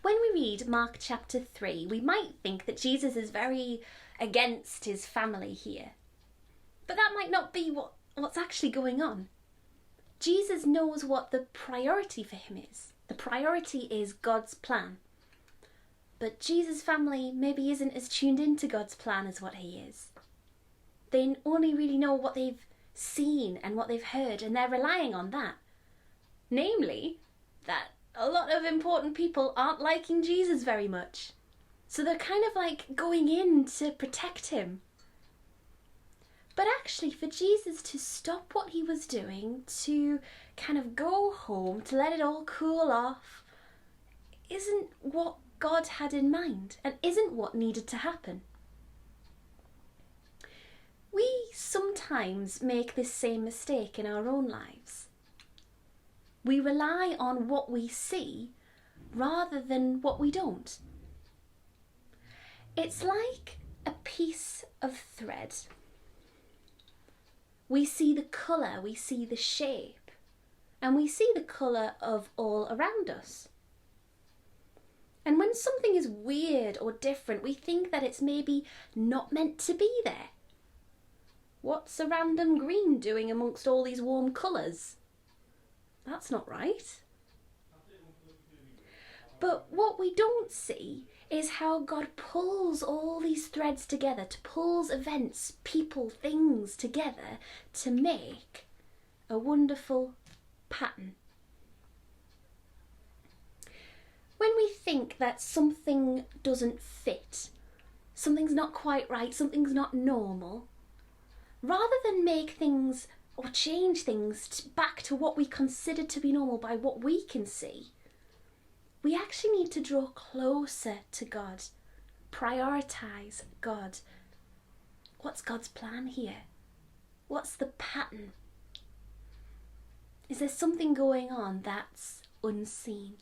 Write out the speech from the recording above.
When we read Mark chapter 3, we might think that Jesus is very against his family here. But that might not be what's actually going on. Jesus knows what the priority for him is. The priority is God's plan. But Jesus' family maybe isn't as tuned into God's plan as what he is. They only really know what they've seen and what they've heard, and they're relying on that. Namely, that a lot of important people aren't liking Jesus very much. So they're kind of like going in to protect him. But actually, for Jesus to stop what he was doing, to kind of go home, to let it all cool off, isn't what God had in mind and isn't what needed to happen. We sometimes make this same mistake in our own lives. We rely on what we see rather than what we don't. It's like a piece of thread. We see the colour, we see the shape, and we see the colour of all around us. And when something is weird or different, we think that it's maybe not meant to be there. What's a random green doing amongst all these warm colours? That's not right. But what we don't see is how God pulls all these threads together, pulls events, people, things together to make a wonderful pattern. When we think that something doesn't fit, something's not quite right, something's not normal, rather than make things or change things back to what we consider to be normal by what we can see, we actually need to draw closer to God, prioritize God. What's God's plan here? What's the pattern? Is there something going on that's unseen?